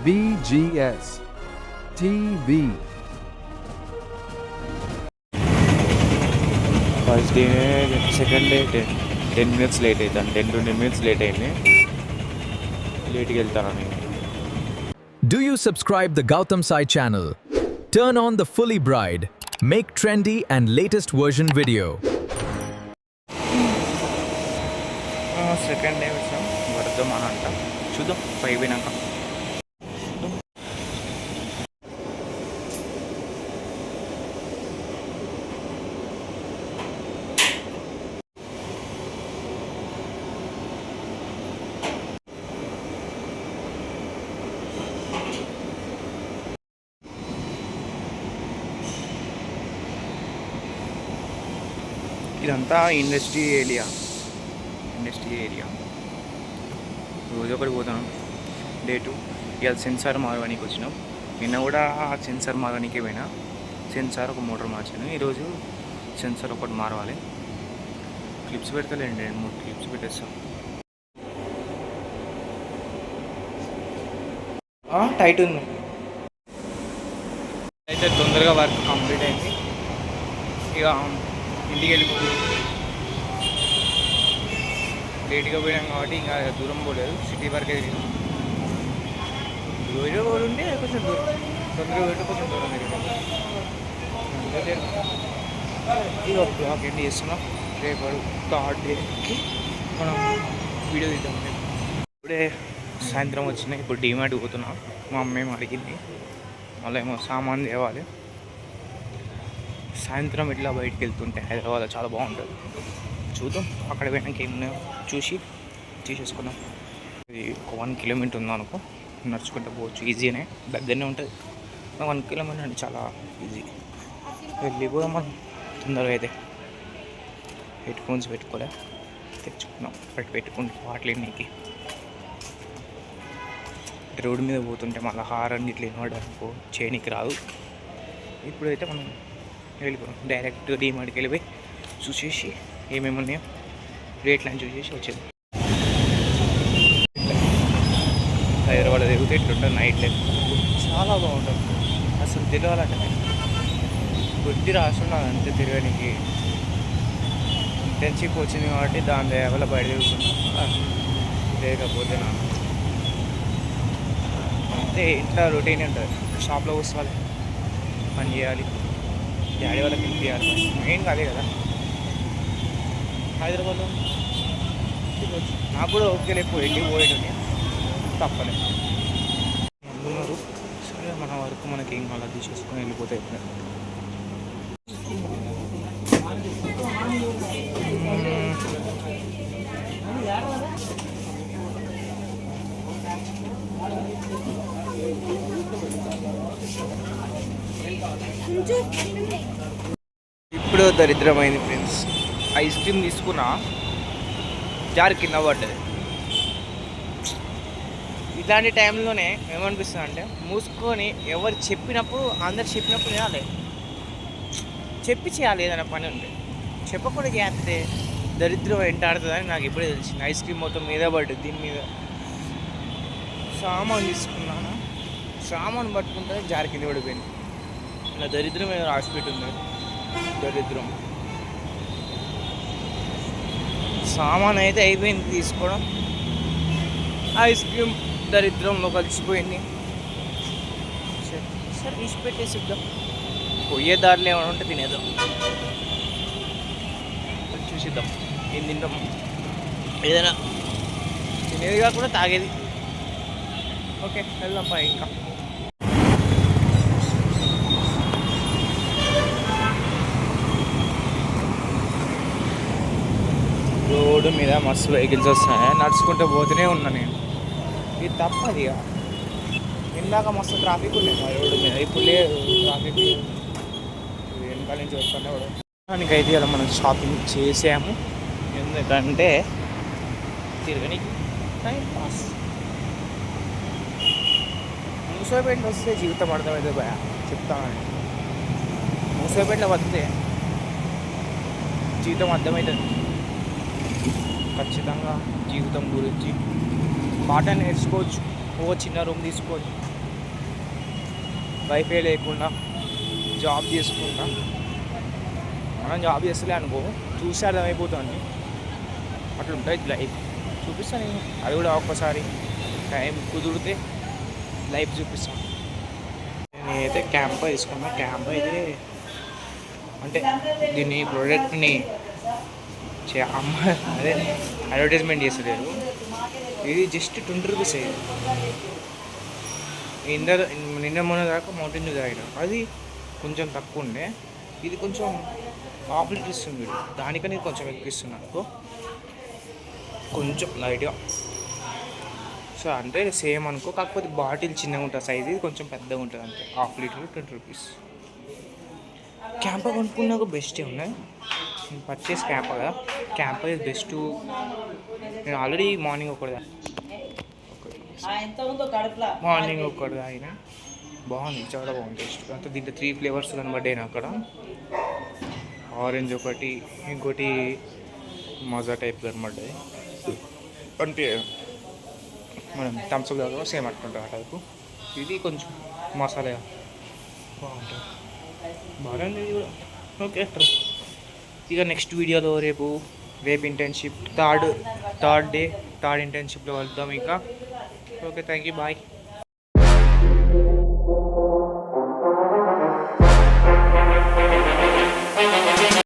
VGS TV. First day second day 10 minutes late అవుతాను, 10-20 minutes late అయింది. లేట్కి వెళ్తాను నేను. Do you subscribe the Gautam Sai channel? Turn on the Fully Bride. Make trendy and latest version video. Second day వచ్చాం, వరదం అని అంట. చూద్దాం అయిపోయినాక. ఇదంతా ఇండస్ట్రీ ఏరియా. రోజు ఒకటి పోతాను. డే 2 ఇవాళ సెన్సార్ మారడానికి వచ్చినాం. నిన్న కూడా సెన్సార్ మారడానికి పోయినా. సెన్సార్ ఒక మోటార్ మార్చాను. ఈరోజు సెన్సార్ ఒకటి మారవాలి. క్లిప్స్ పెడతలేండి, 2-3 క్లిప్స్ పెట్టేస్తాం. టైట్ ఉంది అయితే. తొందరగా వర్క్ కంప్లీట్ అయింది. ఇక ఇంటికి వెళ్ళిపోతుంది. లేట్గా పోయినాం కాబట్టి ఇంకా దూరం పోలేదు, సిటీ వరకే తిరిగాం. రోజు కూడా ఉంటే కొంచెం దూరం, తొందరగా పోయి కొంచెం దూరం తిరిగాం. ఇక బ్లాగ్ ఎండ్ చేస్తున్నాం. రేపు 3rd డేకి మనం వీడియో తీద్దాం. ఇప్పుడే సాయంత్రం వచ్చినాయి. ఇప్పుడు డీమార్ట్ పోతున్నాం. మా అమ్మేమో అడిగింది, మళ్ళీ ఏమో సామాన్ తేవాలి. సాయంత్రం ఇట్లా బయటికి వెళ్తుంటే హైదరాబాద్లో చాలా బాగుంటుంది. చూద్దాం, అక్కడ పోయినాక ఏమున్నాయో చూసి తీసేసుకున్నాం. ఇది ఒక 1 kilometer ఉందనుకో, నడుచుకుంటూ పోవచ్చు. ఈజీనే, దగ్గరనే ఉంటుంది. 1 kilometer అంటే చాలా ఈజీ. వెళ్ళిపోదాం మనం తొందరగా. అయితే హెడ్ ఫోన్స్ పెట్టుకోలే, తెచ్చుకున్నాం. పెట్టుకుంటే వాటికి రోడ్డు మీద పోతుంటే మళ్ళీ హారన్ ఇట్లా వినడానికి చేయనికి రాదు. ఇప్పుడైతే మనం వెళ్ళిపోయాం. డైరెక్ట్ డీమార్ట్కి వెళ్ళిపోయి చూసేసి ఏమేమి ఉన్నాయో రేట్లను చూసేసి వచ్చేది. హైదరాబాద్ తిరిగితే ఇట్లుంటుంది నైట్ లైఫ్. చాలా బాగుంటుంది. అసలు తిరగాలంటే బుద్ధి రాస్తున్నాను అంతే తిరగడానికి. ఇంటర్న్షిప్ వచ్చింది కాబట్టి దాని ఎవరి బయట తిరుగుతున్నా. లేకపోతే నా అంతే, ఇంట్లో రొటీన్ ఉంటుంది. షాప్లో కూర్చోవాలి, పని చేయాలి, డాడీ వాళ్ళకి హెల్ప్ చేయాలి. మెయిన్ అదే కదా. హైదరాబాద్లో నాకు కూడా ఓకే లేకపోతే వెళ్ళి పోయేటని తప్పలేదు. ఉన్నారు సరే, మన వరకు మనకి ఏం అలా తీసేసుకొని వెళ్ళిపోతే ఇప్పుడు దరిద్రమైంది ఫ్రెండ్స్. ఐస్ క్రీమ్ తీసుకున్నా, జారి కింద పడ్డది. ఇలాంటి టైంలోనే ఏమనిపిస్తుంది అంటే, మూసుకొని ఎవరు చెప్పినప్పుడు, అందరు చెప్పినప్పుడు చేయాలి. చేయాలి ఏదైనా పని ఉంటే. చెప్పకుండా చేస్తే దరిద్రం వెంటాడుతుందని నాకు ఇప్పుడే తెలిసింది. ఐస్ క్రీమ్ మొత్తం మీద పడ్డది. దీని మీద సామాన్ తీసుకున్నాను, సామాన్ పట్టుకుంటే జారి కింద పడిపోయింది. ఇలా దరిద్రం ఏదో రాసిపెట్టి ఉంది. దరిద్రం సామాన్ అయితే అయిపోయింది తీసుకోవడం. ఐస్ క్రీమ్ దరిద్రంలో కలిసిపోయింది. సరే తీసి పెట్టేసిద్దాం. పోయే దారిలో ఏమైనా ఉంటే తినేద్దాం, చూసిద్దాం ఏం తింటాం. ఏదైనా తినేది కాకుండా తాగేది. ఓకే వెళ్దాం పై. ఇంకా రోడ్డు మీద మస్తు వెహికల్స్ వస్తాయి. నడుచుకుంటూ పోతూనే ఉన్నా నేను. ఇది తప్పది. ఇందాక మస్తు ట్రాఫిక్ ఉండేది మా రోడ్డు మీద, ఇప్పుడు లేదు ట్రాఫిక్. వెనకాల నుంచి వస్తుంటే కూడా దానికైతే ఇలా మనం షాపింగ్ చేసాము. ఎందుకంటే తిరగనికి టైం పాస్. మూసేపేటలో వస్తే జీవితం అర్థమవుతుంది భయ, చెప్తానండి. మూసేపేటలో వస్తే జీవితం అర్థమవుతుంది ఖచ్చితంగా. జీవితం గురించి పాట నేర్చుకోవచ్చు. ఓ చిన్న రూమ్ తీసుకోవచ్చు, వైఫై లేకుండా జాబ్ చేసుకుంటా. మనం జాబ్ చేస్తలే అనుకో, చూస్తే అర్థమైపోతుంది అట్లా ఉంటుంది లైఫ్. చూపిస్తాను నేను అది కూడా ఒక్కసారి టైం కుదిరితే లైఫ్ చూపిస్తాను. నేనైతే క్యాంపా తీసుకున్నా. క్యాంపా అయితే అంటే దీన్ని ప్రోడక్ట్ని అమ్మ అదే అడ్వర్టైజ్మెంట్ చేస్తలేరు. ఇది జస్ట్ 20 రూపీస్. నిన్న మొన్న దాకా మౌంటైన్ డ్యూ తాగిన, అది కొంచెం తక్కువ ఉండే. ఇది కొంచెం హాఫ్ లీటర్ ఇస్తుంది, దానికని కొంచెం ఎక్కువ ఇస్తున్నాను కొంచెం లైట్గా. సో అంటే సేమ్ అనుకో, కాకపోతే బాటిల్ చిన్నగా ఉంటుంది సైజ్, ఇది కొంచెం పెద్దగా ఉంటుంది అంతే. Half litre 20 rupees. క్యాంపా కొనుక్కున్నాక బెస్టే ఉన్నాయి. నేను పర్చేస్ క్యాంపా కదా, క్యాంపా ఇస్ బెస్ట్. నేను ఆల్రెడీ మార్నింగ్ ఒకటి తాగిన, బాగుంది, చాలా బాగుంది టేస్ట్. అంటే దీంట్లో 3 ఫ్లేవర్స్ కనబడ్డాయి అక్కడ. ఆరెంజ్ ఒకటి, ఇంకోటి మజా టైప్ కనబడ్డాయి. అంటే మనం థమ్స్అప్ దగ్గర సేమ్ అట్టుకుంటాం ఆ టైపు. ఇది కొంచెం మసాలా బాగుంటుంది, బాగానే ఉంది ఇది కూడా. ఓకే, ఇక నెక్స్ట్ వీడియోలో రేపు ఇంటర్న్షిప్ థర్డ్ ఇంటర్న్షిప్లో వెళ్తాం ఇంకా. Okay, thank you, bye.